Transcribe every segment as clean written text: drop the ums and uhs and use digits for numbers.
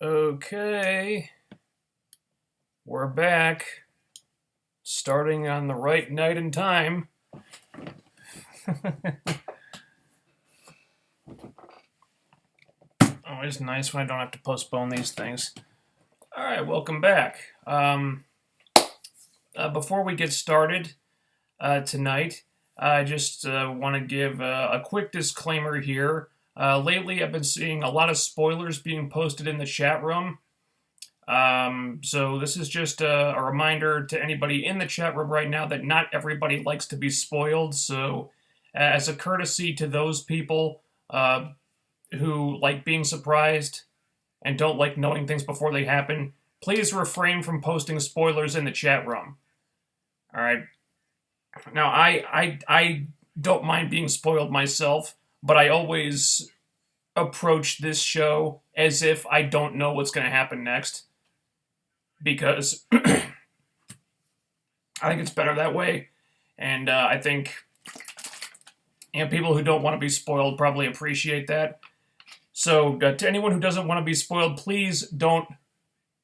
Okay, we're back. Starting on the right night and time. Always nice when I don't have to postpone these things. All right, welcome back. Before we get started tonight, I just want to give a quick disclaimer here. Lately, I've been seeing a lot of spoilers being posted in the chat room. So this is just a reminder to anybody in the chat room right now that not everybody likes to be spoiled. So as a courtesy to those people who like being surprised and don't like knowing things before they happen, please refrain from posting spoilers in the chat room. All right. Now, I don't mind being spoiled myself, but I always approach this show as if I don't know what's going to happen next. Because I think it's better that way. And I think people who don't want to be spoiled probably appreciate that. So to anyone who doesn't want to be spoiled, please don't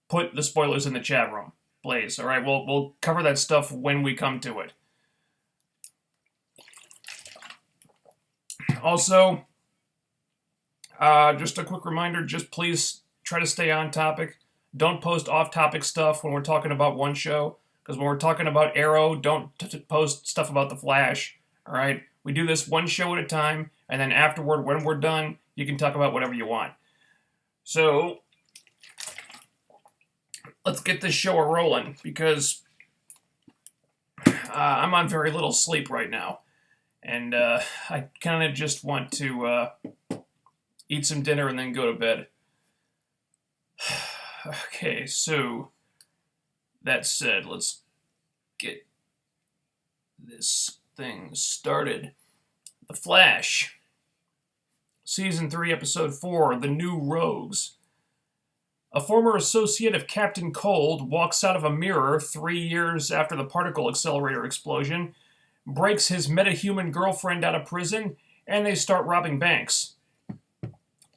put the spoilers in the chat room. Please. All right, we'll cover that stuff when we come to it. Also, just a quick reminder, just please try to stay on topic. Don't post off-topic stuff when we're talking about one show, because when we're talking about Arrow, don't post stuff about The Flash, all right? We do this one show at a time, and then afterward, when we're done, you can talk about whatever you want. So, let's get this show rolling, because I'm on very little sleep right now, and I kind of just want to eat some dinner and then go to bed. Okay, so that said, let's get this thing started. The Flash, Season 3, Episode 4, The New Rogues. A former associate of Captain Cold walks out of a mirror 3 years after the particle accelerator explosion, breaks his metahuman girlfriend out of prison, and they start robbing banks.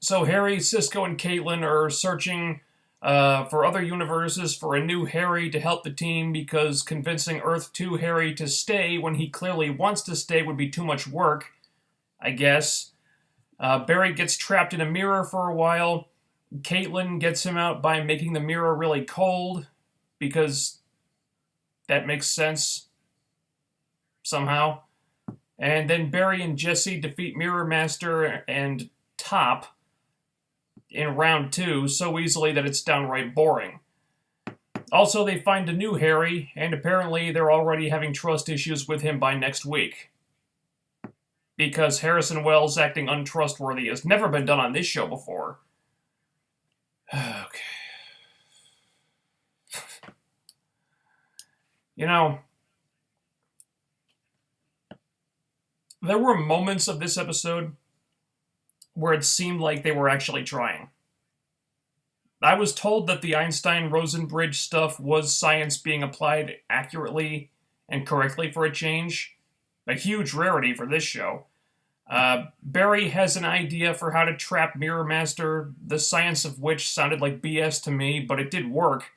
So Harry, Cisco, and Caitlin are searching for other universes for a new Harry to help the team, because convincing Earth 2 Harry to stay when he clearly wants to stay would be too much work, I guess. Barry gets trapped in a mirror for a while. Caitlin gets him out by making the mirror really cold, because that makes sense somehow. And then Barry and Jesse defeat Mirror Master and Top in round 2 so easily that it's downright boring. Also, they find a new Harry, and apparently they're already having trust issues with him by next week. Because Harrison Wells acting untrustworthy has never been done on this show before. Okay. You know, there were moments of this episode where it seemed like they were actually trying. I was told that the Einstein-Rosenbridge stuff was science being applied accurately and correctly for a change. A huge rarity for this show. Barry has an idea for how to trap Mirror Master, the science of which sounded like BS to me, but it did work.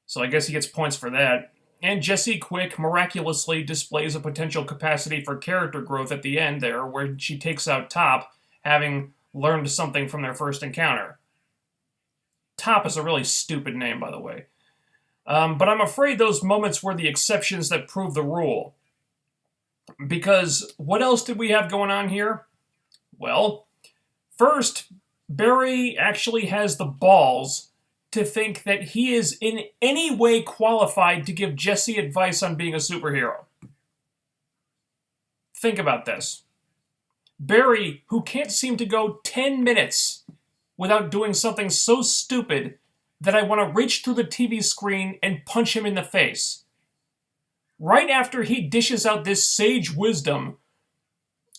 So I guess he gets points for that. And Jessie Quick miraculously displays a potential capacity for character growth at the end there, where she takes out Top, having learned something from their first encounter. Top is a really stupid name, by the way. But I'm afraid those moments were the exceptions that prove the rule. Because what else did we have going on here? Well, first, Barry actually has the balls to think that he is in any way qualified to give Jesse advice on being a superhero. Think about this. Barry, who can't seem to go 10 minutes without doing something so stupid that I want to reach through the TV screen and punch him in the face. Right after he dishes out this sage wisdom,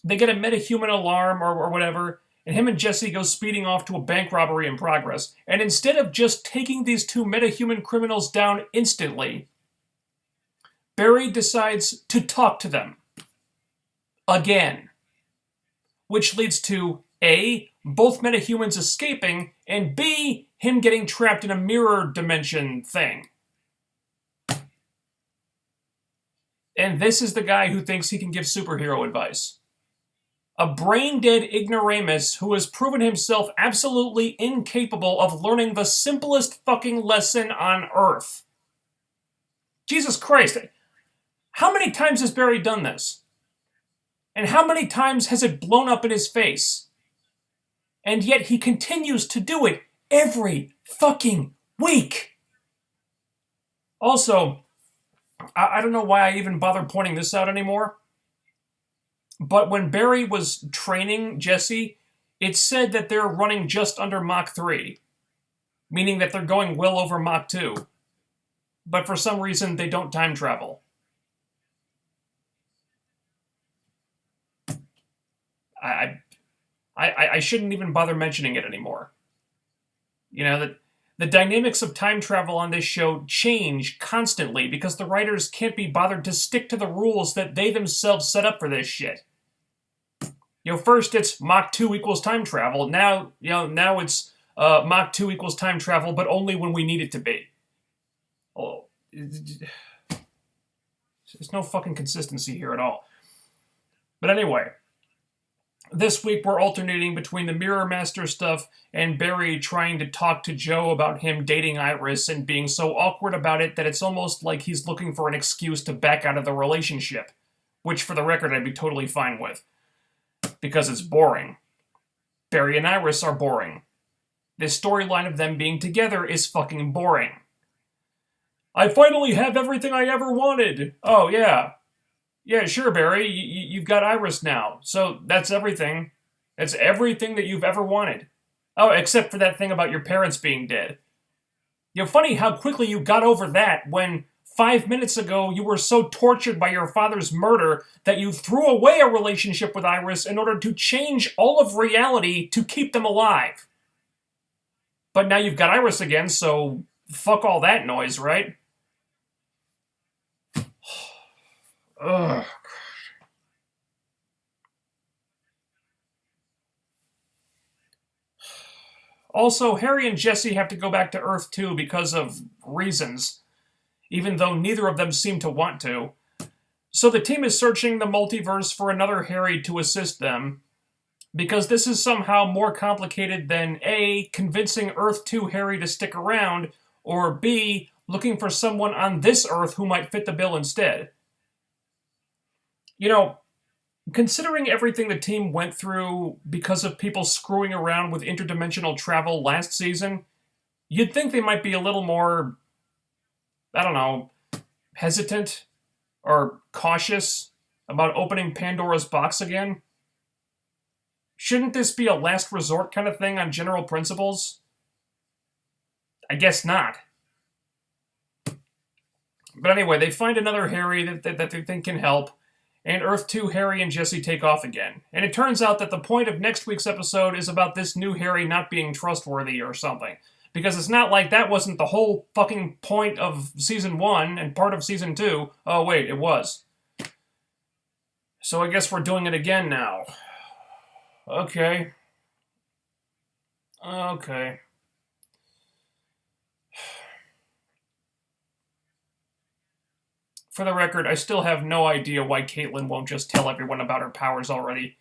they get a metahuman alarm or whatever, and him and Jesse go speeding off to a bank robbery in progress. And instead of just taking these two metahuman criminals down instantly, Barry decides to talk to them. Again. Which leads to A, both metahumans escaping, and B, him getting trapped in a mirror dimension thing. And this is the guy who thinks he can give superhero advice. A brain-dead ignoramus who has proven himself absolutely incapable of learning the simplest fucking lesson on Earth. Jesus Christ. How many times has Barry done this? And how many times has it blown up in his face? And yet he continues to do it every fucking week. Also, I don't know why I even bother pointing this out anymore, but when Barry was training Jesse, it said that they're running just under Mach 3, meaning that they're going well over Mach 2. But for some reason, they don't time travel. I shouldn't even bother mentioning it anymore. You know, the dynamics of time travel on this show change constantly because the writers can't be bothered to stick to the rules that they themselves set up for this shit. You know, first it's Mach 2 equals time travel. Now it's Mach 2 equals time travel, but only when we need it to be. Oh, there's no fucking consistency here at all. But anyway, this week we're alternating between the Mirror Master stuff and Barry trying to talk to Joe about him dating Iris and being so awkward about it that it's almost like he's looking for an excuse to back out of the relationship. Which, for the record, I'd be totally fine with. Because it's boring. Barry and Iris are boring. This storyline of them being together is fucking boring. I finally have everything I ever wanted. Oh, yeah. Yeah, sure, Barry. You've got Iris now. So that's everything. That's everything that you've ever wanted. Oh, except for that thing about your parents being dead. You know, funny how quickly you got over that when 5 minutes ago you were so tortured by your father's murder that you threw away a relationship with Iris in order to change all of reality to keep them alive. But now you've got Iris again, so fuck all that noise, right? Ugh. Also, Harry and Jesse have to go back to Earth too because of reasons, even though neither of them seem to want to. So the team is searching the multiverse for another Harry to assist them, because this is somehow more complicated than A, convincing Earth 2 Harry to stick around, or B, looking for someone on this Earth who might fit the bill instead. You know, considering everything the team went through because of people screwing around with interdimensional travel last season, you'd think they might be a little more, I don't know, hesitant or cautious about opening Pandora's box again. Shouldn't this be a last resort kind of thing on general principles? I guess not. But anyway, they find another Harry that they think can help, and Earth 2 Harry and Jesse take off again. And it turns out that the point of next week's episode is about this new Harry not being trustworthy or something. Because it's not like that wasn't the whole fucking point of Season 1 and part of Season 2. Oh, wait, it was. So I guess we're doing it again now. Okay. For the record, I still have no idea why Caitlin won't just tell everyone about her powers already.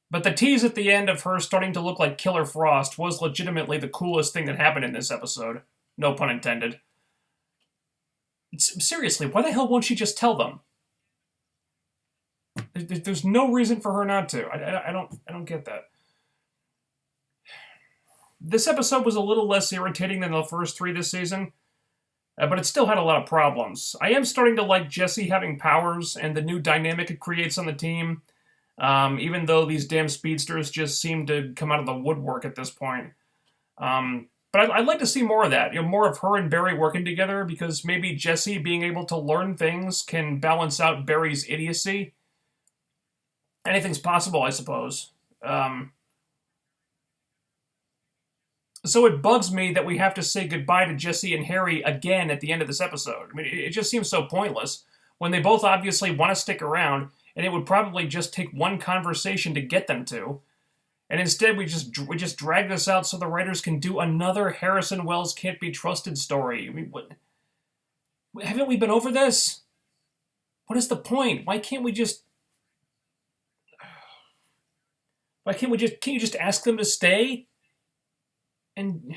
But the tease at the end of her starting to look like Killer Frost was legitimately the coolest thing that happened in this episode. No pun intended. Seriously, why the hell won't she just tell them? There's no reason for her not to. I don't get that. This episode was a little less irritating than the first 3 this season, but it still had a lot of problems. I am starting to like Jesse having powers and the new dynamic it creates on the team, even though these damn speedsters just seem to come out of the woodwork at this point. But I'd like to see more of that, more of her and Barry working together, because maybe Jesse being able to learn things can balance out Barry's idiocy. Anything's possible, I suppose. So it bugs me that we have to say goodbye to Jesse and Harry again at the end of this episode. I mean, it just seems so pointless, when they both obviously want to stick around, and it would probably just take one conversation to get them to. And instead, we just drag this out so the writers can do another Harrison Wells can't be trusted story. I mean, what? Haven't we been over this? What is the point? Why can't we just? Why can't we just? Can't you just ask them to stay? And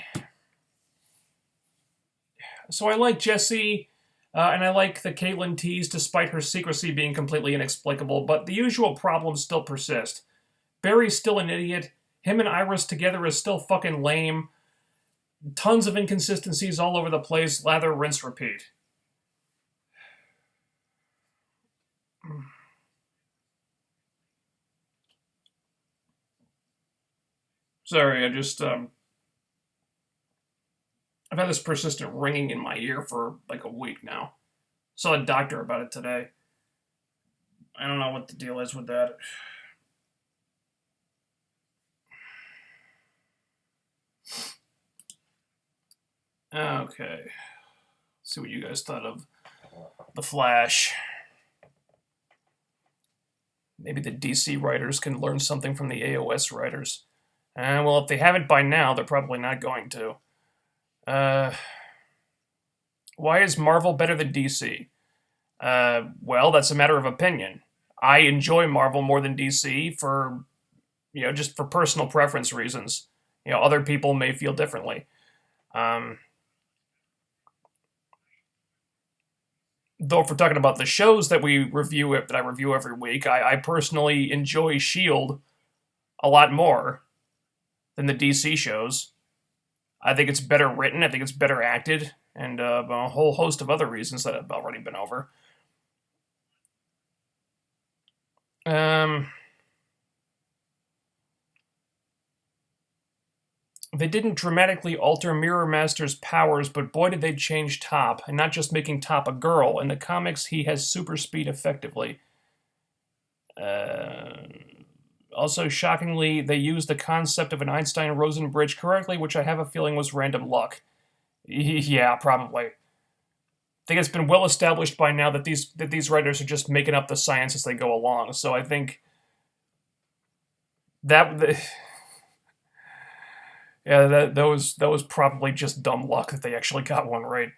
so I like Jesse, and I like the Caitlin tease, despite her secrecy being completely inexplicable. But the usual problems still persist. Barry's still an idiot. Him and Iris together is still fucking lame. Tons of inconsistencies all over the place. Lather, rinse, repeat. Sorry, I've had this persistent ringing in my ear for like a week now. Saw a doctor about it today. I don't know what the deal is with that. Okay. Let's see what you guys thought of The Flash. Maybe the DC writers can learn something from the AOS writers. Well, if they haven't by now, they're probably not going to. Why is Marvel better than DC? Well, that's a matter of opinion. I enjoy Marvel more than DC for, just for personal preference reasons. Other people may feel differently. Though if we're talking about the shows that I review every week, I personally enjoy S.H.I.E.L.D. a lot more than the DC shows. I think it's better written, I think it's better acted, and a whole host of other reasons that have already been over. They didn't dramatically alter Mirror Master's powers, but boy did they change Top, and not just making Top a girl. In the comics, he has super speed effectively. Also, shockingly, they used the concept of an Einstein-Rosen bridge correctly, which I have a feeling was random luck. Yeah, probably. I think it's been well established by now that these writers are just making up the science as they go along. So I think that was probably just dumb luck that they actually got one right.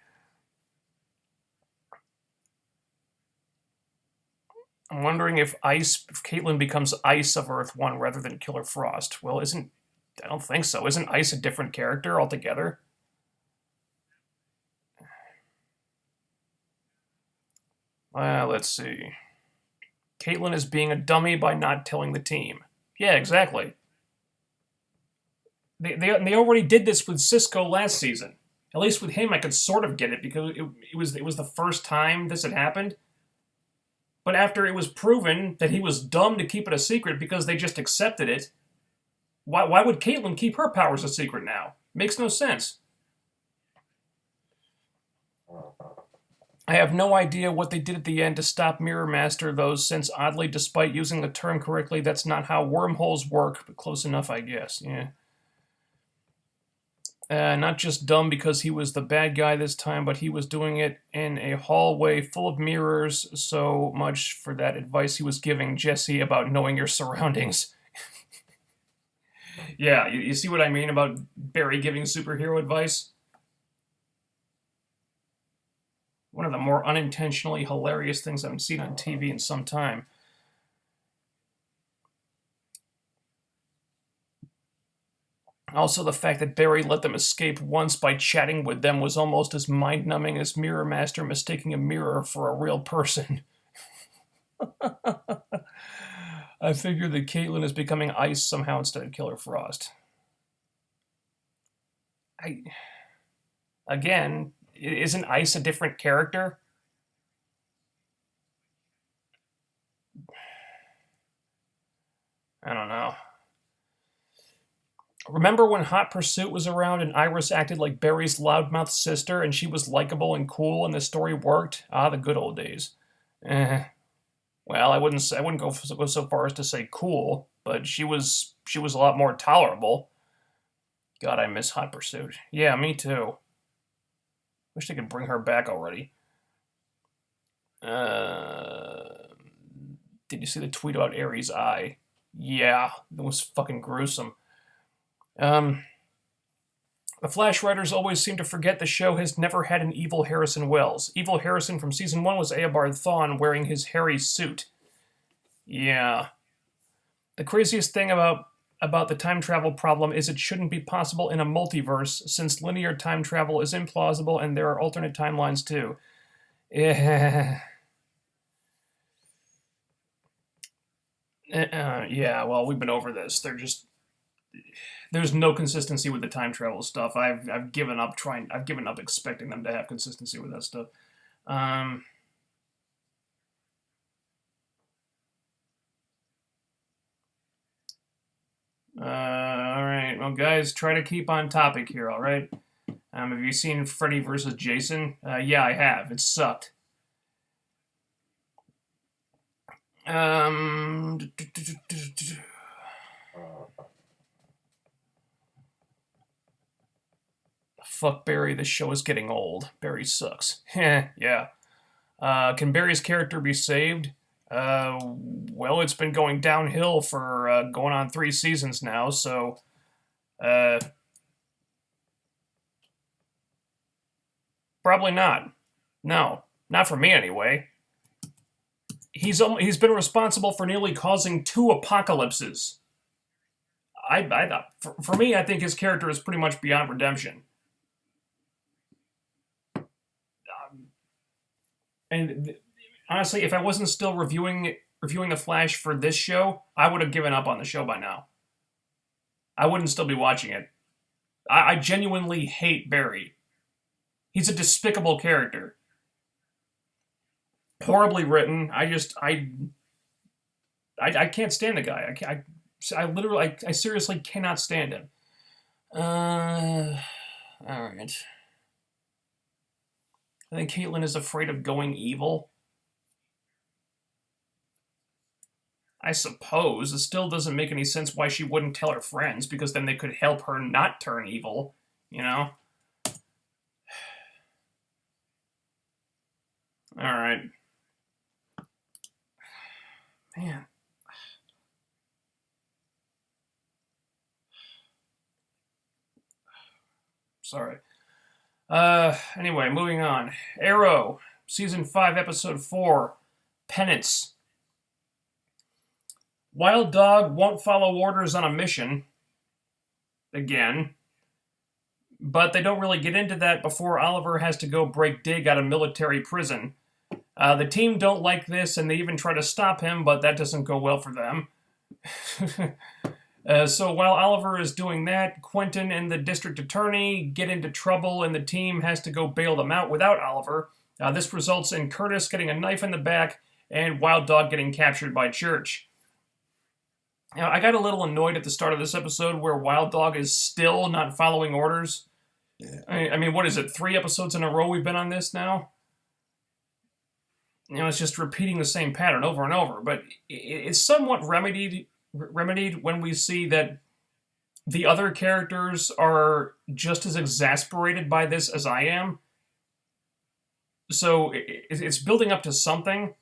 I'm wondering if Caitlin becomes Ice of Earth 1 rather than Killer Frost. Well, I don't think so. Isn't Ice a different character altogether? Let's see. Caitlin is being a dummy by not telling the team. Yeah, exactly. They already did this with Cisco last season. At least with him, I could sort of get it because it was the first time this had happened. But after it was proven that he was dumb to keep it a secret because they just accepted it, why would Caitlin keep her powers a secret now? Makes no sense. I have no idea what they did at the end to stop Mirror Master, though, since oddly, despite using the term correctly, that's not how wormholes work, but close enough, I guess. Yeah. Not just dumb because he was the bad guy this time, but he was doing it in a hallway full of mirrors. So much for that advice he was giving Jesse about knowing your surroundings. Yeah, you see what I mean about Barry giving superhero advice? One of the more unintentionally hilarious things I've seen on TV in some time. Also, the fact that Barry let them escape once by chatting with them was almost as mind-numbing as Mirror Master mistaking a mirror for a real person. I figure that Caitlin is becoming Ice somehow instead of Killer Frost. Again, isn't Ice a different character? I don't know. Remember when Hot Pursuit was around and Iris acted like Barry's loudmouth sister and she was likable and cool and the story worked? Ah, the good old days. Well, I wouldn't go so far as to say cool, but she was a lot more tolerable. God, I miss Hot Pursuit. Yeah, me too. Wish they could bring her back already. Did you see the tweet about Aries' eye? Yeah, it was fucking gruesome. Um, the Flash writers always seem to forget the show has never had an evil Harrison Wells. Evil Harrison from season 1 was Eobard Thawne wearing his hairy suit. Yeah. The craziest thing about the time travel problem is it shouldn't be possible in a multiverse, since linear time travel is implausible and there are alternate timelines too. Yeah. Yeah, well, we've been over this. There's no consistency with the time travel stuff. I've given up trying. I've given up expecting them to have consistency with that stuff. Um, all right, well, guys, try to keep on topic here. All right. Have you seen Freddy versus Jason? Yeah, I have. It sucked. Um, Fuck Barry. This show is getting old. Barry sucks. Yeah. Can Barry's character be saved? Well, it's been going downhill for going on 3 seasons now, so uh, probably not. No, not for me anyway. He's been responsible for nearly causing 2 apocalypses. For me, I think his character is pretty much beyond redemption. And honestly, if I wasn't still reviewing the Flash for this show, I would have given up on the show by now. I wouldn't still be watching it. I genuinely hate Barry. He's a despicable character. Horribly written. I can't stand the guy. I literally, I seriously cannot stand him. All right. I think Caitlin is afraid of going evil. I suppose. It still doesn't make any sense why she wouldn't tell her friends, because then they could help her not turn evil, you know? Alright. Man. Sorry. Anyway, moving on. Arrow, Season 5, Episode 4, Penance. Wild Dog won't follow orders on a mission. Again. But they don't really get into that before Oliver has to go break Dig out of military prison. The team don't like this, and they even try to stop him, but that doesn't go well for them. So while Oliver is doing that, Quentin and the district attorney get into trouble, and the team has to go bail them out without Oliver. This results in Curtis getting a knife in the back and Wild Dog getting captured by Church. Now, I got a little annoyed at the start of this episode where Wild Dog is still not following orders. I mean, what is it, 3 episodes in a row we've been on this now? It's just repeating the same pattern over and over. But it's somewhat remedied when we see that the other characters are just as exasperated by this as I am. So it's building up to something.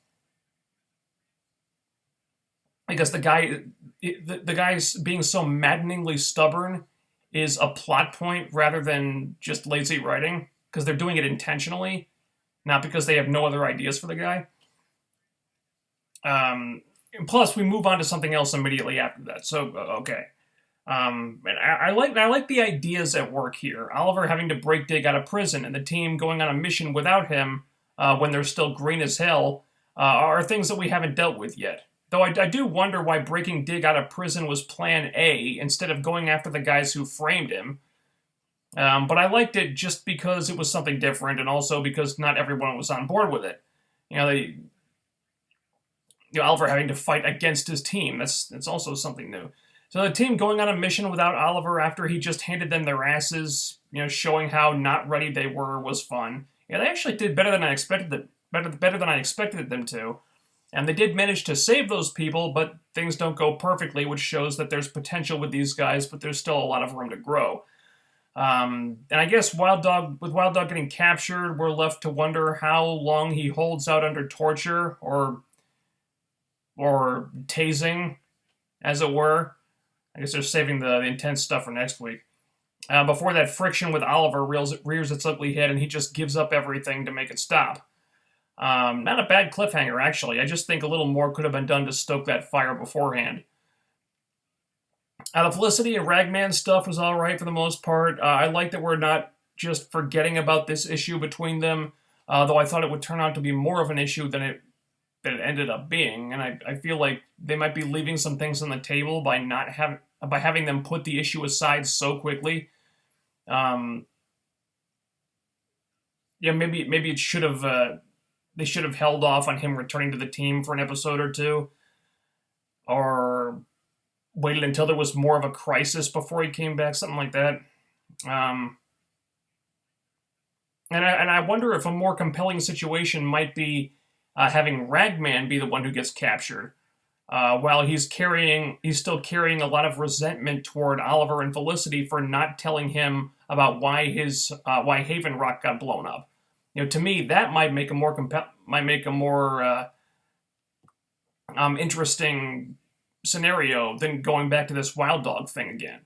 Because the guy's being so maddeningly stubborn is a plot point rather than just lazy writing, because they're doing it intentionally, not because they have no other ideas for the guy. Plus, we move on to something else immediately after that. So okay. And I like the ideas at work here. Oliver having to break Dig out of prison, and the team going on a mission without him when they're still green as hell are things that we haven't dealt with yet. Though I do wonder why breaking Dig out of prison was plan A instead of going after the guys who framed him. But I liked it just because it was something different, and also because not everyone was on board with it. Oliver having to fight against his team. That's also something new. So the team going on a mission without Oliver after he just handed them their asses, showing how not ready they were, was fun. Yeah, they actually did better than I expected them to. And they did manage to save those people, but things don't go perfectly, which shows that there's potential with these guys, but there's still a lot of room to grow. And I guess with Wild Dog getting captured, we're left to wonder how long he holds out under torture or tasing. as it were. I guess they're saving the intense stuff for next week. Before that friction with Oliver rears its ugly head and he just gives up everything to make it stop. Not a bad cliffhanger, actually. I just think a little more could have been done to stoke that fire beforehand. The Felicity and Ragman stuff was alright for the most part. I like that we're not just forgetting about this issue between them, though I thought it would turn out to be more of an issue than it ended up being. And I feel like they might be leaving some things on the table by having them put the issue aside so quickly. Maybe it should have they should have held off on him returning to the team for an episode or two, or waited until there was more of a crisis before he came back, something like that. And I wonder if a more compelling situation might be having Ragman be the one who gets captured, while he's still carrying a lot of resentment toward Oliver and Felicity for not telling him about why Haven Rock got blown up. To me, that might make a more interesting scenario than going back to this Wild Dog thing again.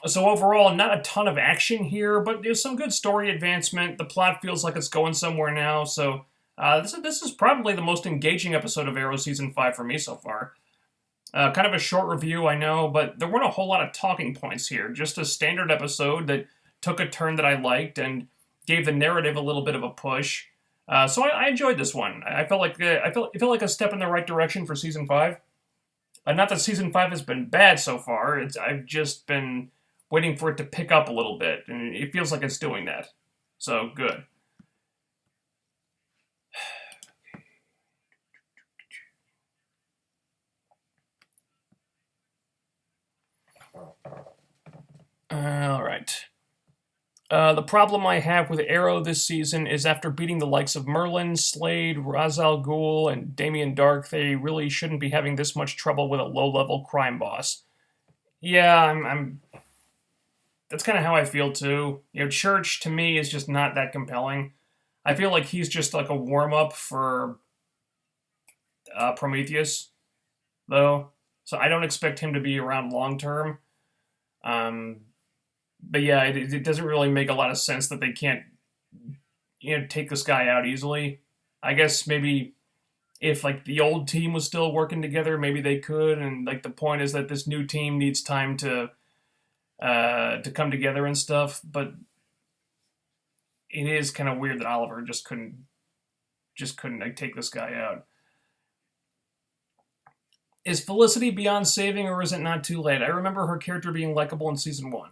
So overall, not a ton of action here, but there's some good story advancement. The plot feels like it's going somewhere now, so this is probably the most engaging episode of Arrow Season 5 for me so far. Kind of a short review, I know, but there weren't a whole lot of talking points here. Just a standard episode that took a turn that I liked and gave the narrative a little bit of a push. So I enjoyed this one. I felt like a step in the right direction for Season 5. Not that Season 5 has been bad so far. I've just been waiting for it to pick up a little bit, and it feels like it's doing that. So, good. All right. The problem I have with Arrow this season is after beating the likes of Merlin, Slade, Ra's al Ghul, and Damien Dark, they really shouldn't be having this much trouble with a low-level crime boss. Yeah, that's kind of how I feel too. Church to me is just not that compelling. I feel like he's just like a warm-up for Prometheus, though. So I don't expect him to be around long-term. But yeah, it doesn't really make a lot of sense that they can't, take this guy out easily. I guess maybe if like the old team was still working together, maybe they could. And like the point is that this new team needs time to come together and stuff. But it is kind of weird that Oliver just couldn't like take this guy out. Is Felicity beyond saving, or is it not too late? I remember her character being likable in Season 1.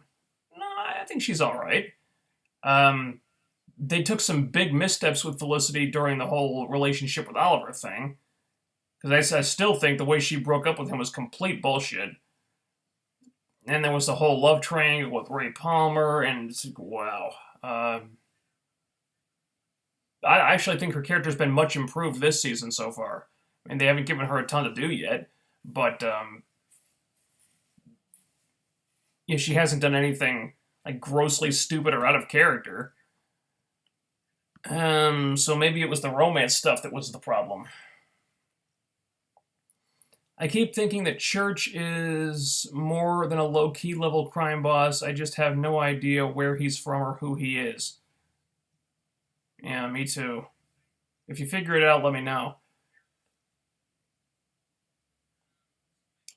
No, I think she's all right. They took some big missteps with Felicity during the whole relationship with Oliver thing. Because I still think the way she broke up with him was complete bullshit. And there was the whole love triangle with Ray Palmer, and it's like, wow. I actually think her character's been much improved this season so far. I mean, they haven't given her a ton to do yet, but she hasn't done anything like grossly stupid or out of character. So maybe it was the romance stuff that was the problem. I keep thinking that Church is more than a low-key level crime boss. I just have no idea where he's from or who he is. Yeah, me too. If you figure it out, let me know.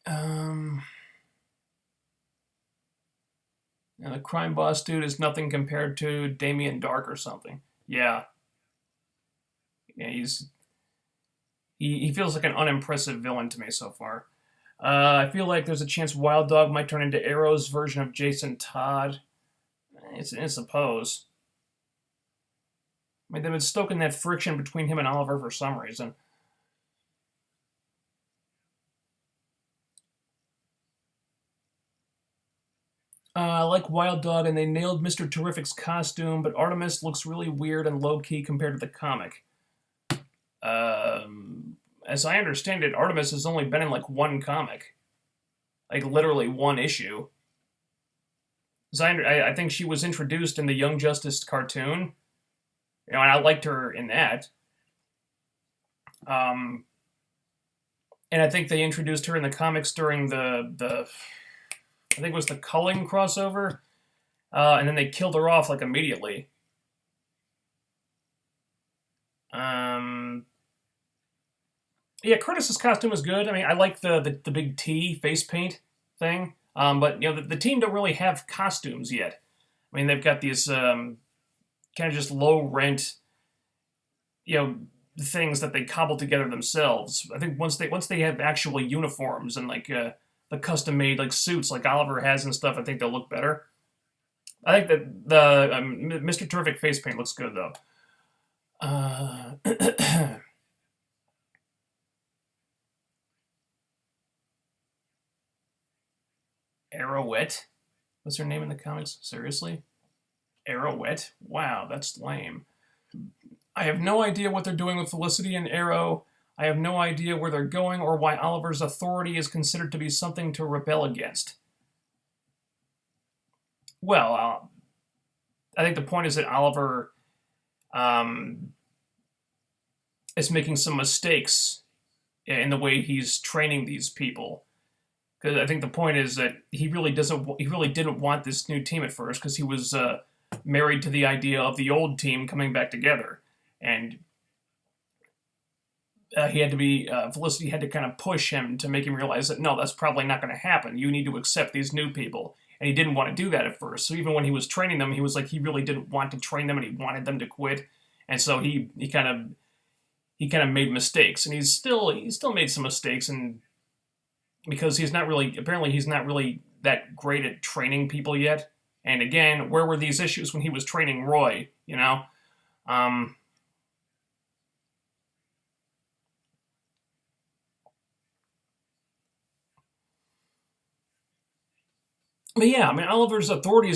And the crime boss dude is nothing compared to Damien Dark or something. Yeah. Yeah, he feels like an unimpressive villain to me so far. I feel like there's a chance Wild Dog might turn into Arrow's version of Jason Todd. I suppose. I mean, they've been stoking that friction between him and Oliver for some reason. I like Wild Dog, and they nailed Mr. Terrific's costume, but Artemis looks really weird and low-key compared to the comic. As I understand it, Artemis has only been in like one comic. Like literally one issue. I think she was introduced in the Young Justice cartoon. And I liked her in that. And I think they introduced her in the comics during the I think it was the Culling crossover, and then they killed her off like immediately. Yeah, Curtis's costume is good. I mean, I like the big T face paint thing. But the team don't really have costumes yet. I mean, they've got these kind of just low rent, things that they cobble together themselves. I think once they have actual uniforms and like the custom made like suits like Oliver has and stuff, I think they'll look better. I think that the Mr. Terrific face paint looks good though. Arrowette? What's her name in the comics? Seriously? Arrowette? Wow, that's lame. I have no idea what they're doing with Felicity and Arrow. I have no idea where they're going or why Oliver's authority is considered to be something to rebel against. Well, I think the point is that Oliver is making some mistakes in the way he's training these people. Because I think the point is that he really didn't want this new team at first because he was married to the idea of the old team coming back together, and Felicity had to kind of push him to make him realize that no, that's probably not going to happen. You need to accept these new people, and he didn't want to do that at first. So even when he was training them, he was like he really didn't want to train them, and he wanted them to quit, and so he kind of made mistakes, and he's still made some mistakes, and because he's not really that great at training people yet. And again, where were these issues when he was training Roy? But yeah, I mean, Oliver's authority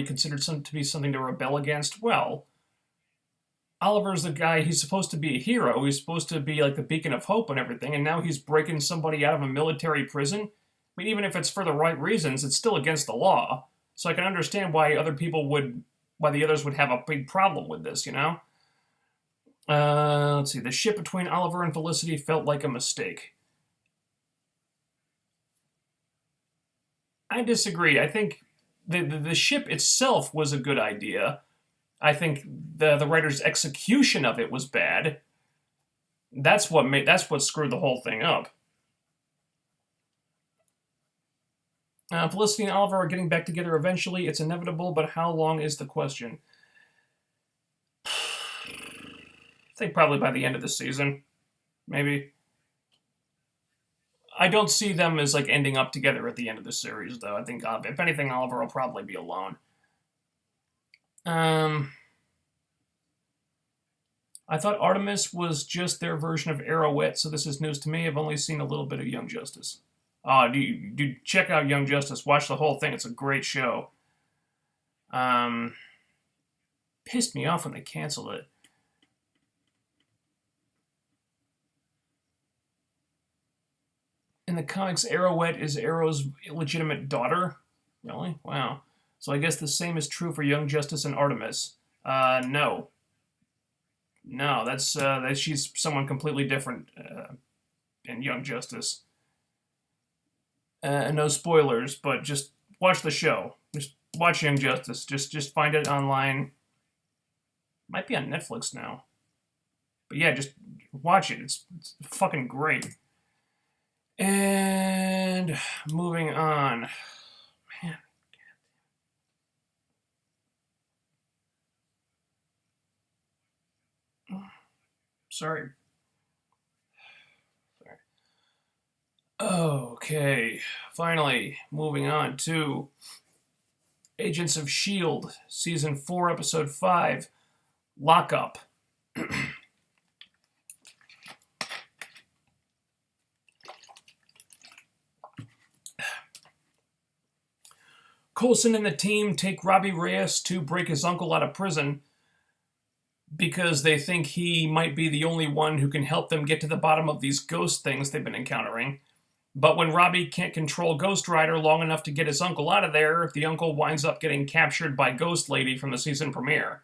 considered to be something to rebel against. Well, Oliver's the guy. He's supposed to be a hero. He's supposed to be like the beacon of hope and everything. And now he's breaking somebody out of a military prison. I mean, even if it's for the right reasons, it's still against the law. So I can understand why the others would have a big problem with this. Let's see. The ship between Oliver and Felicity felt like a mistake. I disagree. I think the ship itself was a good idea. I think the writer's execution of it was bad. That's what screwed the whole thing up. Felicity and Oliver are getting back together eventually. It's inevitable, but how long is the question? I think probably by the end of the season, maybe. I don't see them as like ending up together at the end of the series, though. I think if anything, Oliver will probably be alone. I thought Artemis was just their version of Arrowette, so this is news to me. I've only seen a little bit of Young Justice. Do check out Young Justice. Watch the whole thing. It's a great show. Pissed me off when they canceled it. In the comics, Arrowette is Arrow's illegitimate daughter. Really? Wow. So I guess the same is true for Young Justice and Artemis. No. No, that's she's someone completely different in Young Justice. No spoilers, but just watch the show. Just watch Young Justice. Just find it online. Might be on Netflix now. But yeah, just watch it. It's fucking great. And moving on. Man. Sorry. Okay, finally, moving on to Agents of S.H.I.E.L.D., Season 4, Episode 5, Lockup. Coulson and the team take Robbie Reyes to break his uncle out of prison because they think he might be the only one who can help them get to the bottom of these ghost things they've been encountering. But when Robbie can't control Ghost Rider long enough to get his uncle out of there, the uncle winds up getting captured by Ghost Lady from the season premiere.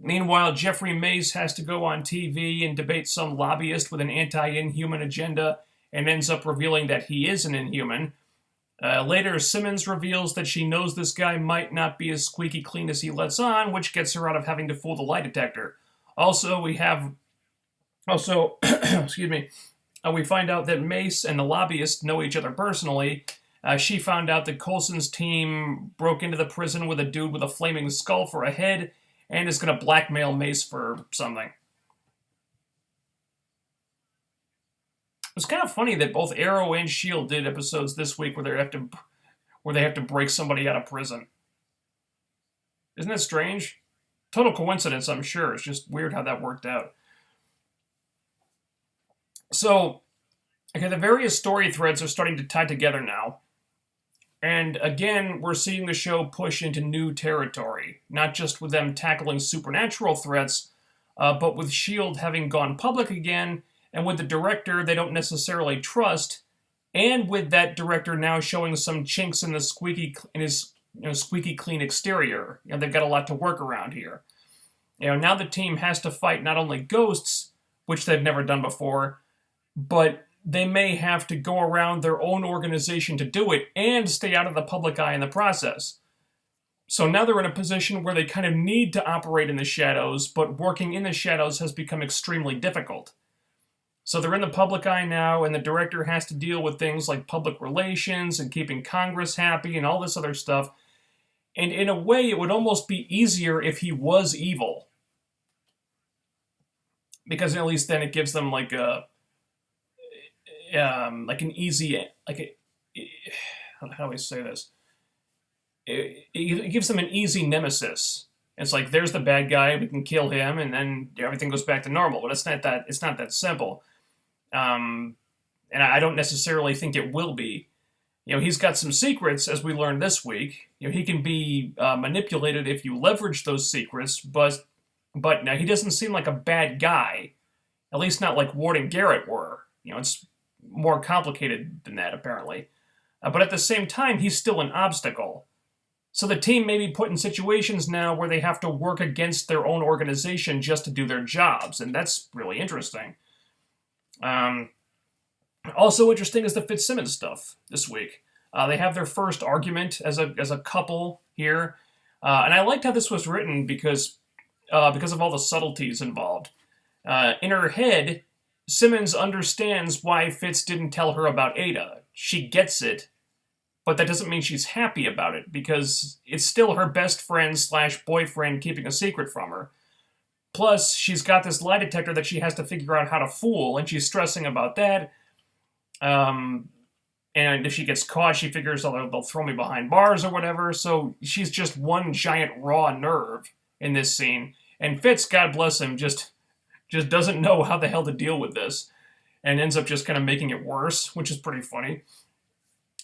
Meanwhile, Jeffrey Mace has to go on TV and debate some lobbyist with an anti-Inhuman agenda and ends up revealing that he is an Inhuman. Later, Simmons reveals that she knows this guy might not be as squeaky clean as he lets on, which gets her out of having to fool the lie detector. Also, excuse me, we find out that Mace and the lobbyist know each other personally. She found out that Coulson's team broke into the prison with a dude with a flaming skull for a head and is going to blackmail Mace for something. It's kind of funny that both Arrow and Shield did episodes this week where they have to break somebody out of prison. Isn't that strange? Total coincidence, I'm sure. It's just weird how that worked out. So, okay, the various story threads are starting to tie together now. And again, we're seeing the show push into new territory, not just with them tackling supernatural threats, but with S.H.I.E.L.D. having gone public again, and with the director they don't necessarily trust, and with that director now showing some chinks in his squeaky clean exterior. They've got a lot to work around here. Now the team has to fight not only ghosts, which they've never done before, but they may have to go around their own organization to do it and stay out of the public eye in the process. So now they're in a position where they kind of need to operate in the shadows, but working in the shadows has become extremely difficult. So they're in the public eye now, and the director has to deal with things like public relations and keeping Congress happy and all this other stuff. And in a way, it would almost be easier if he was evil. Because at least then it gives them like an easy, how do I say this? It gives them an easy nemesis. It's like, there's the bad guy, we can kill him, and then everything goes back to normal. But it's not that simple. And I don't necessarily think it will be. He's got some secrets, as we learned this week. He can be manipulated if you leverage those secrets, but now he doesn't seem like a bad guy. At least not like Ward and Garrett were. It's more complicated than that, apparently. But at the same time, he's still an obstacle. So the team may be put in situations now where they have to work against their own organization just to do their jobs, and that's really interesting. Also interesting is the Fitzsimmons stuff this week. They have their first argument as a couple here, and I liked how this was written because of all the subtleties involved. In her head, Simmons understands why Fitz didn't tell her about Ada. She gets it, but that doesn't mean she's happy about it, because it's still her best friend / boyfriend keeping a secret from her. Plus, she's got this lie detector that she has to figure out how to fool, and she's stressing about that. And if she gets caught, she figures, they'll throw me behind bars or whatever. So she's just one giant raw nerve in this scene. And Fitz, God bless him, just doesn't know how the hell to deal with this, and ends up just kind of making it worse, which is pretty funny.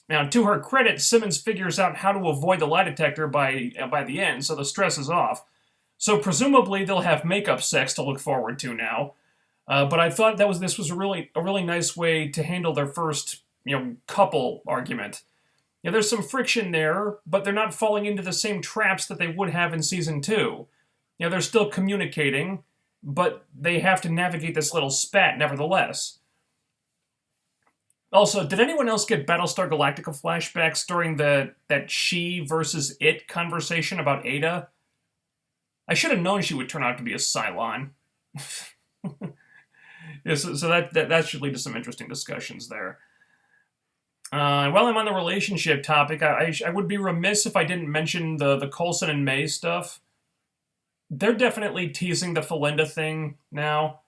Now, to her credit, Simmons figures out how to avoid the lie detector by the end, so the stress is off. So presumably they'll have makeup sex to look forward to now. But I thought this was a really nice way to handle their first couple argument. There's some friction there, but they're not falling into the same traps that they would have in season 2. They're still communicating, but they have to navigate this little spat nevertheless. Also, did anyone else get Battlestar Galactica flashbacks during that she versus it conversation about Ada? I should have known she would turn out to be a Cylon. So that should lead to some interesting discussions there. While I'm on the relationship topic, I would be remiss if I didn't mention the Coulson and May stuff. They're definitely teasing the Felinda thing now.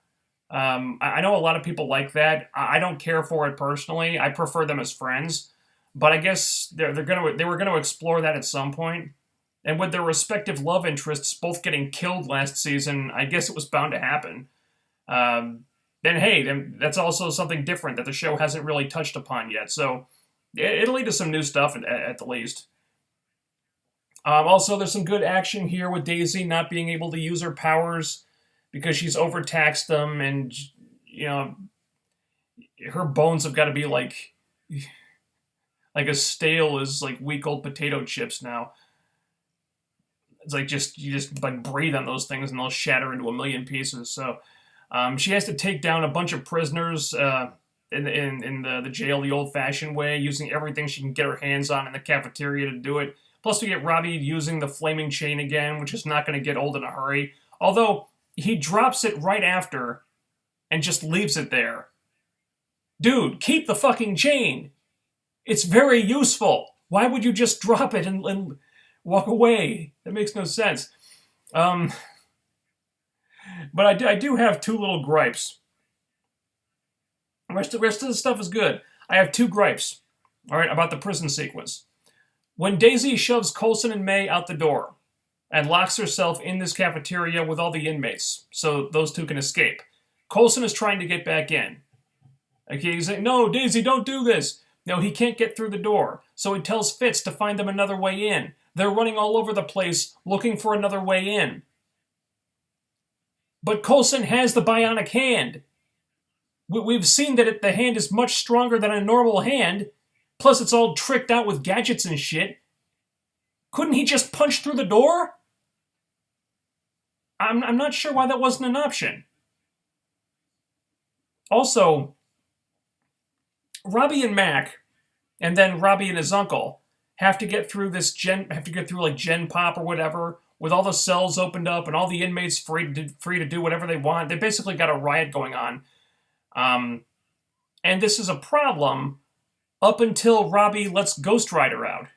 I know a lot of people like that. I don't care for it personally. I prefer them as friends. But I guess they were going to explore that at some point. And with their respective love interests both getting killed last season, I guess it was bound to happen. Then that's also something different that the show hasn't really touched upon yet. So it'll lead to some new stuff at the least. Also, there's some good action here with Daisy not being able to use her powers because she's overtaxed them, and her bones have got to be like as stale as like week old potato chips now. It's like you just like breathe on those things and they'll shatter into a million pieces. So she has to take down a bunch of prisoners in the jail the old-fashioned way, using everything she can get her hands on in the cafeteria to do it. Plus, we get Robbie using the flaming chain again, which is not going to get old in a hurry. Although he drops it right after and just leaves it there. Dude, keep the fucking chain. It's very useful. Why would you just drop it and walk away? That makes no sense. But I do have two little gripes. The rest of the stuff is good. I have two gripes, all right, about the prison sequence. When Daisy shoves Coulson and May out the door and locks herself in this cafeteria with all the inmates so those two can escape, Coulson is trying to get back in. Okay, he's like, no, Daisy, don't do this. No, he can't get through the door, so he tells Fitz to find them another way in. They're running all over the place looking for another way in. But Coulson has the bionic hand. We've seen that the hand is much stronger than a normal hand, plus it's all tricked out with gadgets and shit. Couldn't he just punch through the door? I'm not sure why that wasn't an option. Also, Robbie and Mac, and then Robbie and his uncle, have to get through like Gen Pop or whatever, with all the cells opened up and all the inmates free to do whatever they want. They basically got a riot going on. And this is a problem up until Robbie lets Ghost Rider out.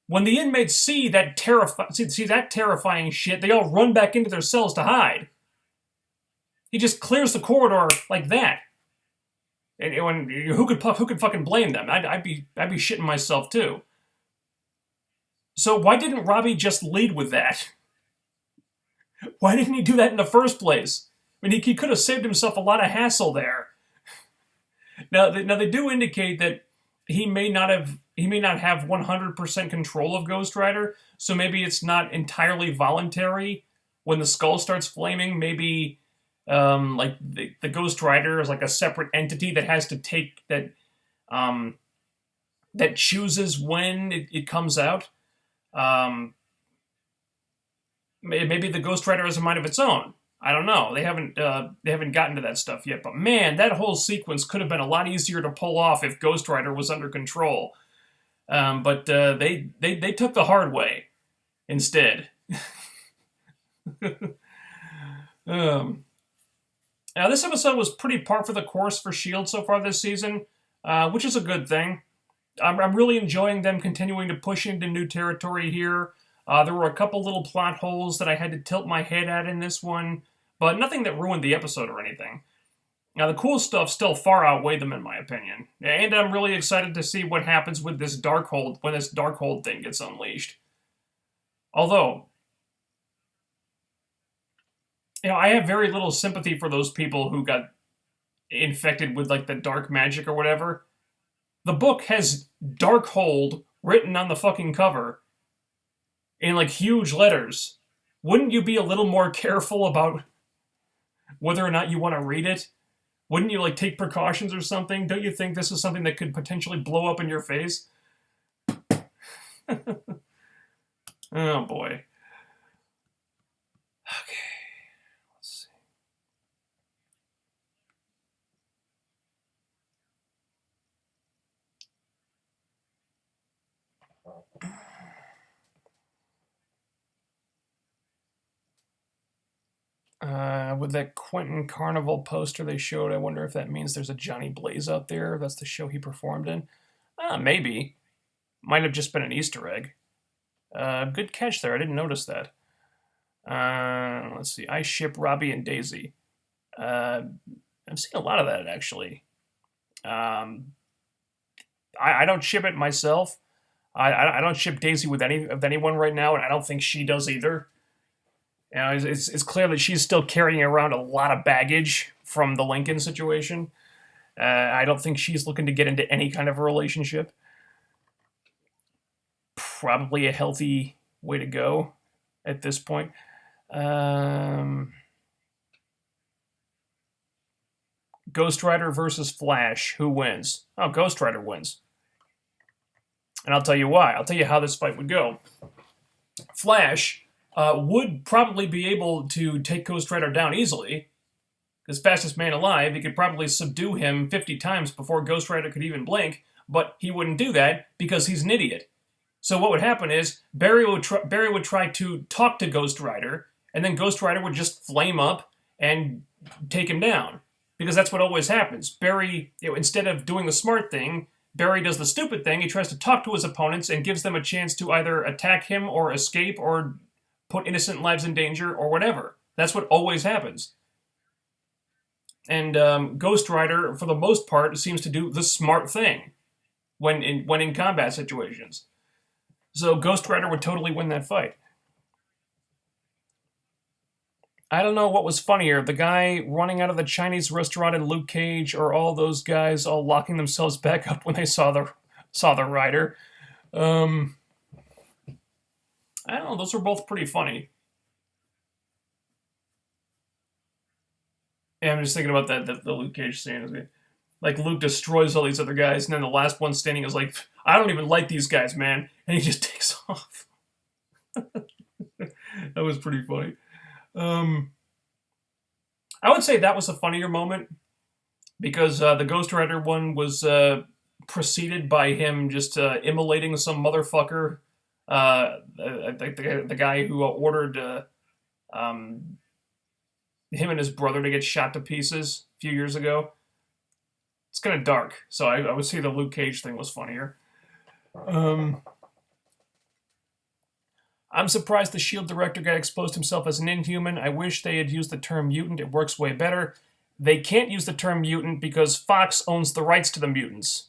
When the inmates see that terrifying shit, they all run back into their cells to hide. He just clears the corridor like that. And who could fucking blame them? I'd be shitting myself too. So why didn't Robbie just lead with that? Why didn't he do that in the first place? I mean, he could have saved himself a lot of hassle there. Now they do indicate that he may not have 100% control of Ghost Rider, so maybe it's not entirely voluntary. When the skull starts flaming, maybe like the Ghost Rider is like a separate entity that has to take that chooses when it comes out. Maybe the Ghost Rider has a mind of its own. I don't know. They haven't gotten to that stuff yet. But man, that whole sequence could have been a lot easier to pull off if Ghost Rider was under control. But they took the hard way instead. Now this episode was pretty par for the course for S.H.I.E.L.D. so far this season, which is a good thing. I'm really enjoying them continuing to push into new territory here. There were a couple little plot holes that I had to tilt my head at in this one, but nothing that ruined the episode or anything. Now, the cool stuff still far outweighed them, in my opinion. And I'm really excited to see what happens with this Darkhold when this Darkhold thing gets unleashed. Although, I have very little sympathy for those people who got infected with, like, the dark magic or whatever. The book has Darkhold written on the fucking cover in, like, huge letters. Wouldn't you be a little more careful about whether or not you want to read it? Wouldn't you, like, take precautions or something? Don't you think this is something that could potentially blow up in your face? Oh, boy. Okay. Let's see. With that Quentin Carnival poster they showed, I wonder if that means there's a Johnny Blaze out there. That's the show he performed in. Maybe. Might have just been an Easter egg. Good catch there. I didn't notice that. Let's see. I ship Robbie and Daisy. I've seen a lot of that, actually. I don't ship it myself. I don't ship Daisy with anyone right now, and I don't think she does either. It's clear that she's still carrying around a lot of baggage from the Lincoln situation. I don't think she's looking to get into any kind of a relationship. Probably a healthy way to go at this point. Ghost Rider versus Flash. Who wins? Oh, Ghost Rider wins. And I'll tell you why. I'll tell you how this fight would go. Flash would probably be able to take Ghost Rider down easily. Because fastest man alive, he could probably subdue him 50 times before Ghost Rider could even blink, but he wouldn't do that because he's an idiot. So what would happen is Barry would try to talk to Ghost Rider, and then Ghost Rider would just flame up and take him down. Because that's what always happens. Barry, instead of doing the smart thing, Barry does the stupid thing. He tries to talk to his opponents and gives them a chance to either attack him or escape or put innocent lives in danger or whatever. That's what always happens. And Ghost Rider, for the most part, seems to do the smart thing when in combat situations. So Ghost Rider would totally win that fight. I don't know what was funnier, the guy running out of the Chinese restaurant in Luke Cage, or all those guys all locking themselves back up when they saw the rider. I don't know, those were both pretty funny. Yeah, I'm just thinking about the Luke Cage scene. Like, Luke destroys all these other guys, and then the last one standing is like, I don't even like these guys, man. And he just takes off. That was pretty funny. I would say that was a funnier moment, because the Ghost Rider one was preceded by him just immolating some motherfucker, the guy who ordered him and his brother to get shot to pieces a few years ago. It's kind of dark, so I would say the Luke Cage thing was funnier. I'm surprised the S.H.I.E.L.D. director guy exposed himself as an Inhuman. I wish they had used the term mutant. It works way better. They can't use the term mutant because Fox owns the rights to the mutants.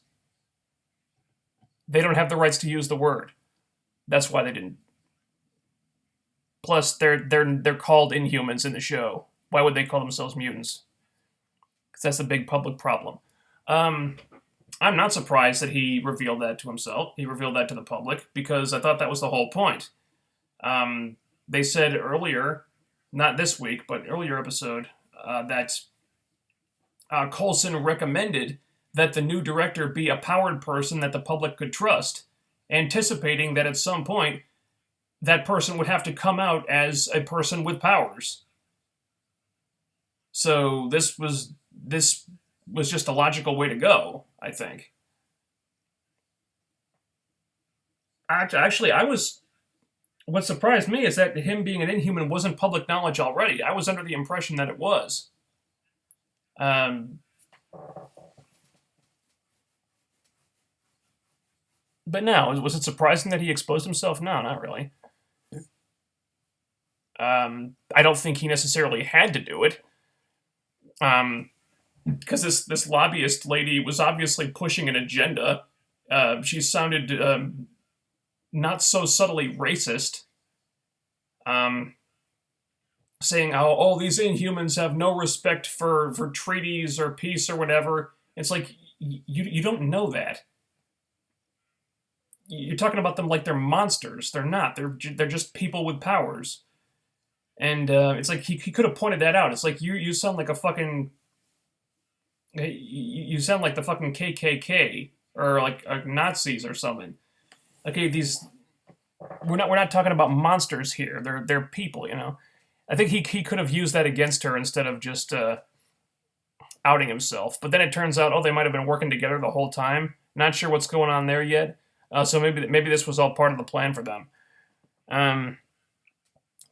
They don't have the rights to use the word. That's why they didn't. Plus, they're called Inhumans in the show. Why would they call themselves mutants? Because that's a big public problem. I'm not surprised that he revealed that to himself. He revealed that to the public, because I thought that was the whole point. They said earlier, not this week, but earlier episode, that Coulson recommended that the new director be a powered person that the public could trust, anticipating that at some point that person would have to come out as a person with powers. So this was just a logical way to go, I think. Actually, what surprised me is that him being an Inhuman wasn't public knowledge already. I was under the impression that it was. But no, was it surprising that he exposed himself? No, not really. I don't think he necessarily had to do it. Because this lobbyist lady was obviously pushing an agenda. She sounded not so subtly racist, saying how all these Inhumans have no respect for treaties or peace or whatever. It's like, you don't know that. You're talking about them like they're monsters. They're not. They're just people with powers. And it's like he could have pointed that out. It's like, you sound like a fucking... You sound like the fucking KKK or like Nazis or something. Okay, we're not talking about monsters here. They're people, you know. I think he could have used that against her instead of just outing himself. But then it turns out, they might have been working together the whole time. Not sure what's going on there yet. So maybe this was all part of the plan for them.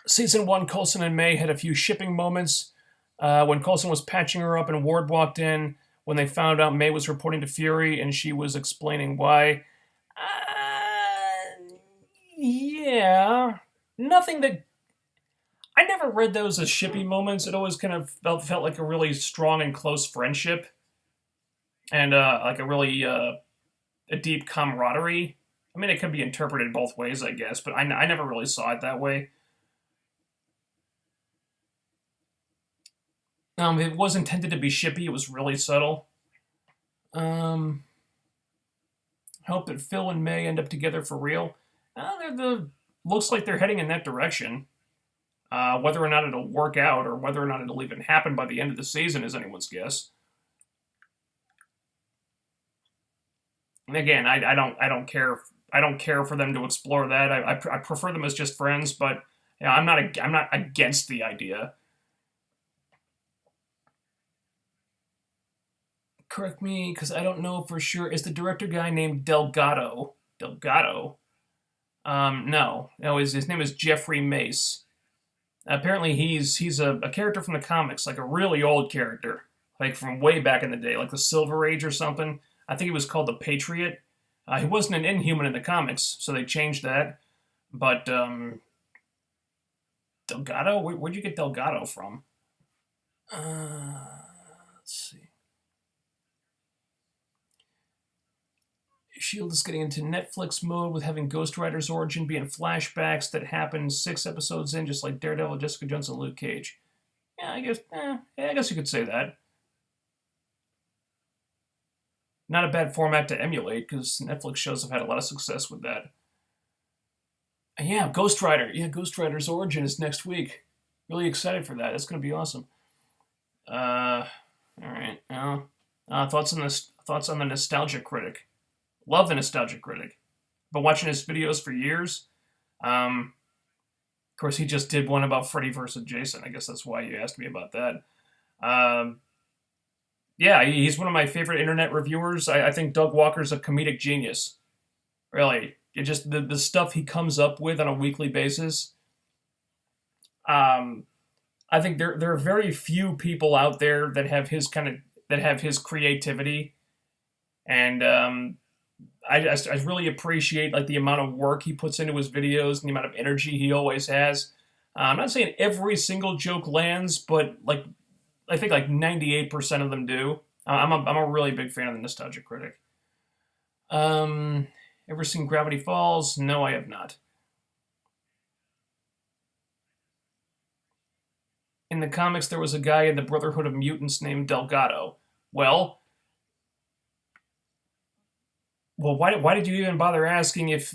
Season 1, Coulson and May had a few shipping moments. When Coulson was patching her up and Ward walked in, when they found out May was reporting to Fury and she was explaining why. Yeah. Nothing that... I never read those as shippy moments. It always kind of felt like a really strong and close friendship. And like a really a deep camaraderie. I mean, it could be interpreted both ways, I guess, but I never really saw it that way. It was intended to be shippy. It was really subtle. Hope that Phil and May end up together for real. Looks like they're heading in that direction. Whether or not it'll work out, or whether or not it'll even happen by the end of the season, is anyone's guess. And again, I don't care I don't care for them to explore that. I prefer them as just friends, but yeah, I'm not against the idea. Correct me, because I don't know for sure. Is the director guy named Delgado? Delgado? No. His name is Jeffrey Mace. Apparently, he's a character from the comics, like a really old character, like from way back in the day, like the Silver Age or something. I think he was called the Patriot. He wasn't an Inhuman in the comics, so they changed that. But Delgado, where'd you get Delgado from? Let's see. Shield is getting into Netflix mode with having Ghost Rider's origin being flashbacks that happen 6 episodes in, just like Daredevil, Jessica Jones, and Luke Cage. Yeah, I guess you could say that. Not a bad format to emulate because Netflix shows have had a lot of success with that. And yeah, Ghost Rider. Yeah, Ghost Rider's origin is next week. Really excited for that. It's going to be awesome. All right. Thoughts on the Nostalgia Critic. Love the Nostalgia Critic. Been watching his videos for years. Of course, he just did one about Freddy vs. Jason. I guess that's why you asked me about that. Um, yeah, he's one of my favorite internet reviewers. I think Doug Walker's a comedic genius. Really, it just the stuff he comes up with on a weekly basis. Um, I think there are very few people out there that have his creativity, and I really appreciate like the amount of work he puts into his videos and the amount of energy he always has. I'm not saying every single joke lands, but like I think like 98% of them do. I'm a really big fan of the Nostalgia Critic. Um, Ever seen Gravity Falls? No, I have not. In the comics, there was a guy in the Brotherhood of Mutants named Delgado. Well, why did you even bother asking if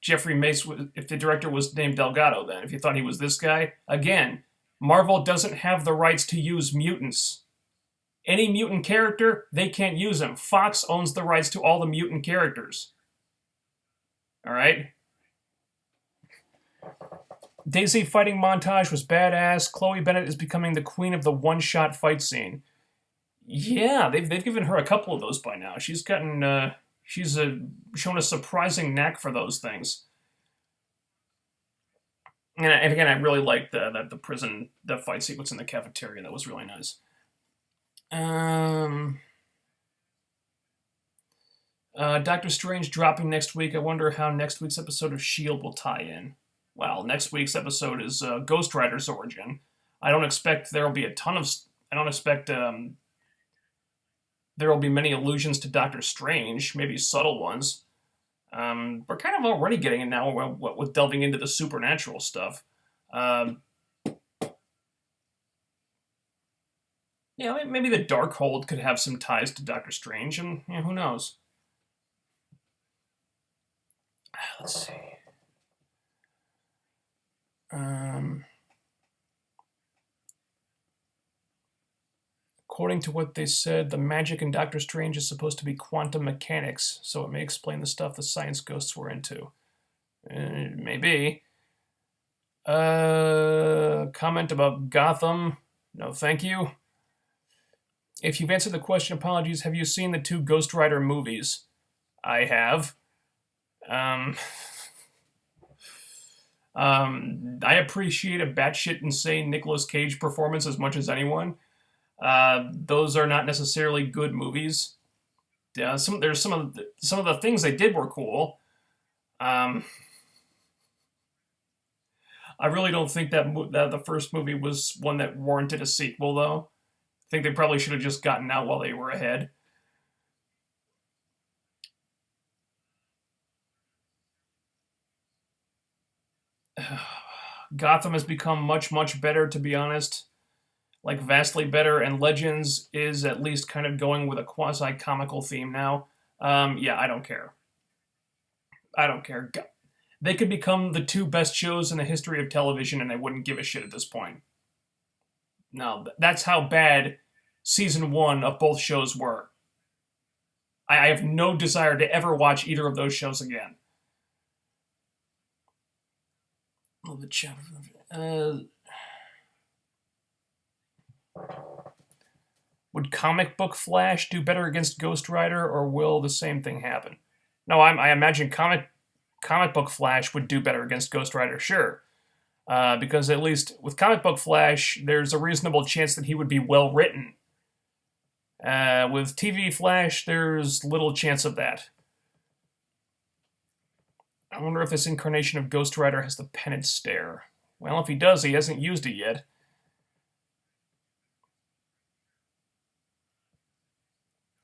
Jeffrey Mace if the director was named Delgado then? If you thought he was this guy, again, Marvel doesn't have the rights to use mutants. Any mutant character, they can't use them. Fox owns the rights to all the mutant characters. All right. Daisy fighting montage was badass. Chloe Bennett is becoming the queen of the one-shot fight scene. Yeah, they've given her a couple of those by now. She's shown a surprising knack for those things. And again, I really liked the fight sequence in the cafeteria. That was really nice. Doctor Strange dropping next week. I wonder how next week's episode of Shield will tie in. Well, next week's episode is Ghost Rider's origin. I don't expect there will be a ton of. I don't expect there will be many allusions to Doctor Strange, maybe subtle ones. We're kind of already getting it now with delving into the supernatural stuff. Yeah, maybe the Darkhold could have some ties to Doctor Strange, and yeah, who knows? Let's see. According to what they said, the magic in Doctor Strange is supposed to be quantum mechanics, so it may explain the stuff the science ghosts were into. Maybe. Comment about Gotham. No, thank you. If you've answered the question, apologies. Have you seen the 2 Ghost Rider movies? I have. I appreciate a batshit insane Nicolas Cage performance as much as anyone. Those are not necessarily good movies. Yeah, some of the things they did were cool. I really don't think that the first movie was one that warranted a sequel, though. I think they probably should have just gotten out while they were ahead. Gotham has become much, much better, to be honest. Like, vastly better, and Legends is at least kind of going with a quasi-comical theme now. Yeah, I don't care. I don't care. They could become the 2 best shows in the history of television, and I wouldn't give a shit at this point. No, that's how bad season 1 of both shows were. I have no desire to ever watch either of those shows again. the chapter. Would comic book Flash do better against Ghost Rider, or will the same thing happen? No, I imagine comic book Flash would do better against Ghost Rider, sure. Because at least with comic book Flash, there's a reasonable chance that he would be well written. With TV Flash, there's little chance of that. I wonder if this incarnation of Ghost Rider has the penance stare. Well, if he does, he hasn't used it yet.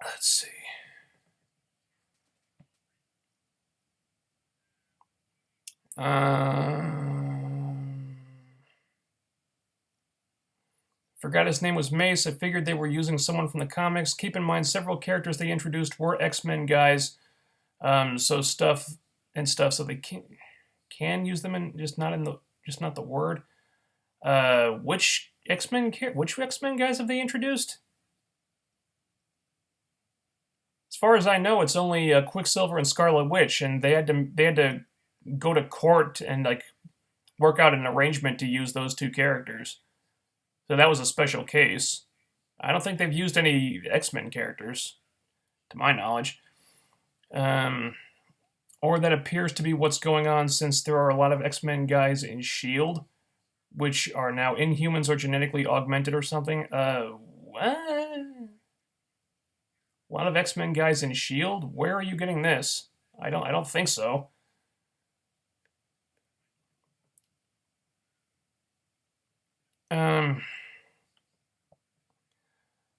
Let's see. Forgot his name was Mace. I figured they were using someone from the comics. Keep in mind, several characters they introduced were X-Men guys. So they can use them in just not the word. Which X-Men guys have they introduced? As far as I know, it's only Quicksilver and Scarlet Witch, and they had to go to court and like work out an arrangement to use those two characters. So that was a special case. I don't think they've used any X-Men characters, to my knowledge. Or that appears to be what's going on, since there are a lot of X-Men guys in S.H.I.E.L.D., which are now Inhumans or genetically augmented or something. What? A lot of X-Men guys in S.H.I.E.L.D.? Where are you getting this? I don't think so.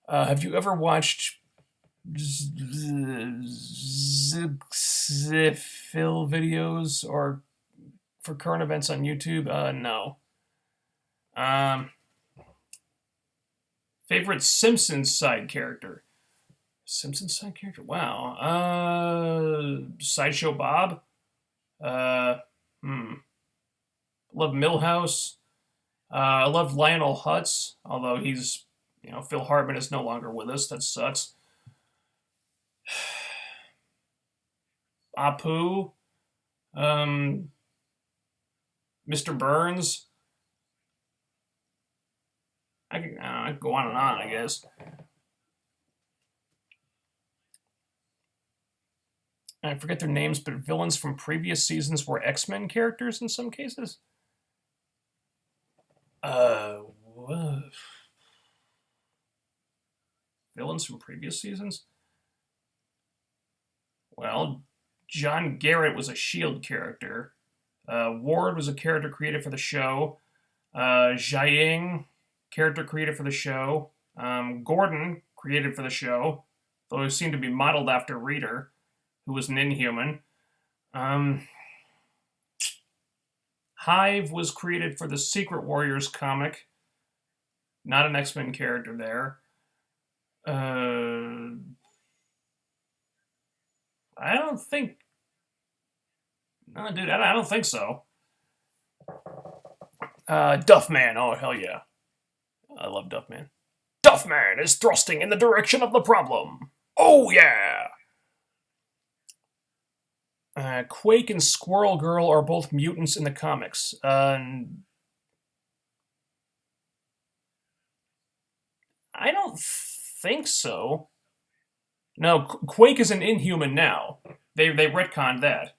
Have you ever watched Zipfil videos or for current events on YouTube? No. Favorite Simpsons side character? Simpsons side character? Wow. Sideshow Bob? Love Milhouse. I love Lionel Hutz, although he's, Phil Hartman is no longer with us. That sucks. Apu. Mr. Burns. I can go on and on, I guess. I forget their names, but villains from previous seasons were X-Men characters in some cases. What? Villains from previous seasons? Well, John Garrett was a S.H.I.E.L.D. character. Ward was a character created for the show. Jiaying, character created for the show. Gordon, created for the show, though he seemed to be modeled after Reader, who was an Inhuman. Hive was created for the Secret Warriors comic. Not an X-Men character there. I don't think... No, dude, I don't think so. Duffman, oh, hell yeah. I love Duffman. Duffman is thrusting in the direction of the problem. Oh, yeah! Quake and Squirrel Girl are both mutants in the comics. I don't think so. No, Quake is an Inhuman now. They retconned that.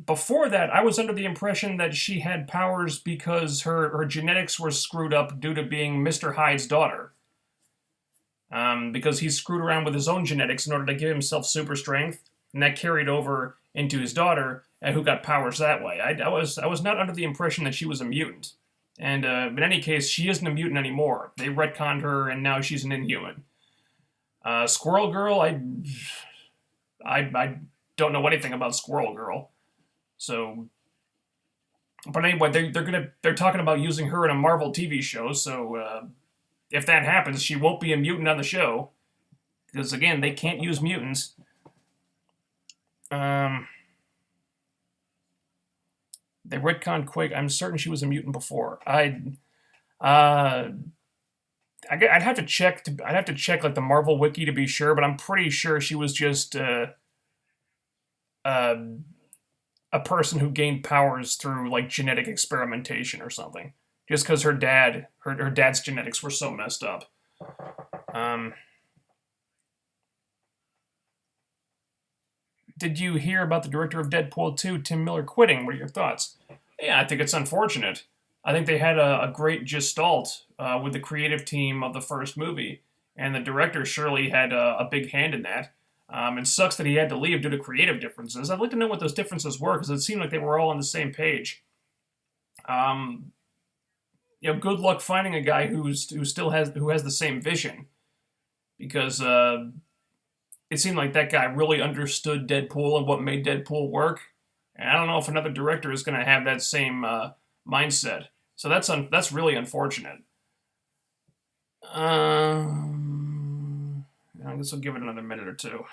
Before that, I was under the impression that she had powers because her genetics were screwed up due to being Mr. Hyde's daughter. Because he screwed around with his own genetics in order to give himself super strength, and that carried over into his daughter, who got powers that way. I was not under the impression that she was a mutant. And in any case, she isn't a mutant anymore. They retconned her, and now she's an Inhuman. Squirrel Girl, I don't know anything about Squirrel Girl. So, but anyway, they're talking about using her in a Marvel TV show. So, if that happens, she won't be a mutant on the show, because again, they can't use mutants. They retconned Quake. I'm certain she was a mutant before. I'd have to check. I'd have to check like the Marvel wiki to be sure, but I'm pretty sure she was just a person who gained powers through like genetic experimentation or something, just because her dad's genetics were so messed up. Um, did you hear about the director of Deadpool 2, Tim Miller, quitting? What are your thoughts? Yeah, I think it's unfortunate. I think they had a great gestalt with the creative team of the first movie, and the director surely had a big hand in that. It sucks that he had to leave due to creative differences. I'd like to know what those differences were because it seemed like they were all on the same page. Um, good luck finding a guy who has the same vision because it seemed like that guy really understood Deadpool and what made Deadpool work. And I don't know if another director is going to have that same mindset. So that's really unfortunate. I guess I'll give it another minute or two.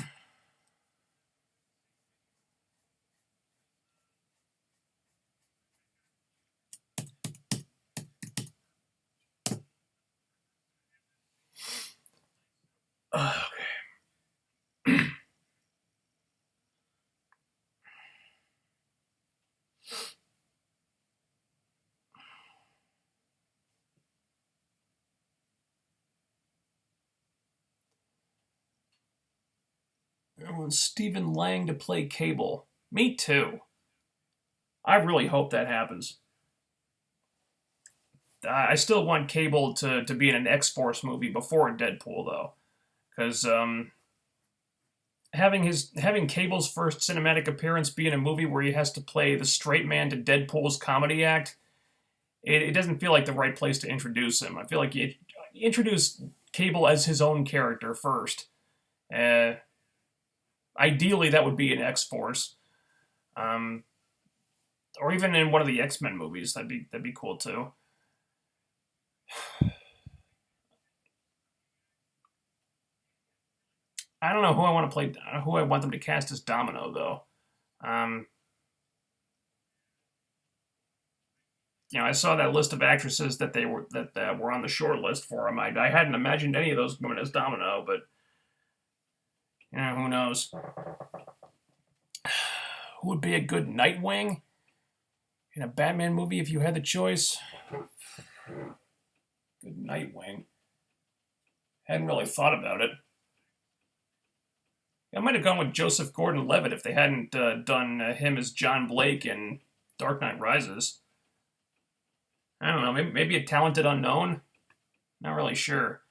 I want Stephen Lang to play Cable. Me too. I really hope that happens. I still want Cable to be in an X-Force movie before Deadpool, though, because having Cable's first cinematic appearance be in a movie where he has to play the straight man to Deadpool's comedy act, it doesn't feel like the right place to introduce him. I feel like you introduce Cable as his own character first. Ideally, that would be in X-Force. Or even in one of the X-Men movies. That'd be cool too. I don't know who I want them to cast as Domino though. Um, I saw that list of actresses that were on the short list for him. I hadn't imagined any of those women as Domino, but who knows? Who would be a good Nightwing in a Batman movie if you had the choice? Good Nightwing. Hadn't really thought about it. I might have gone with Joseph Gordon-Levitt if they hadn't done him as John Blake in Dark Knight Rises. I don't know, maybe a talented unknown? Not really sure.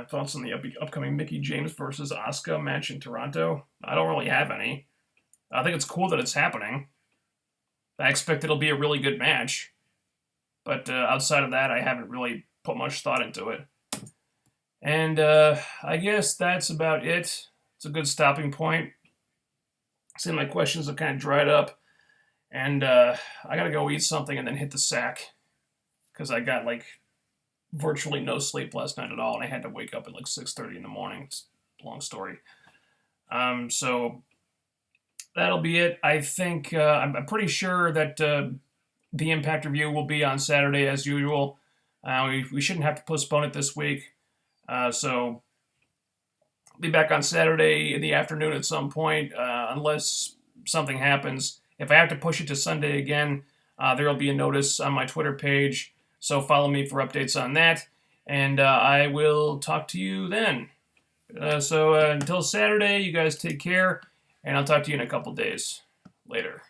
Thoughts on the upcoming Mickey James versus Asuka match in Toronto? I don't really have any. I think it's cool that it's happening. I expect it'll be a really good match. But outside of that, I haven't really put much thought into it. And I guess that's about it. It's a good stopping point. See, my questions have kind of dried up. And I gotta go eat something and then hit the sack. Because I got like virtually no sleep last night at all, and I had to wake up at like 6:30 in the morning. It's a long story. So that'll be it. I think I'm pretty sure that the Impact review will be on Saturday as usual. We shouldn't have to postpone it this week. So I'll be back on Saturday in the afternoon at some point, unless something happens. If I have to push it to Sunday again, there will be a notice on my Twitter page. So follow me for updates on that, and I will talk to you then. So until Saturday, you guys take care, and I'll talk to you in a couple days. Later.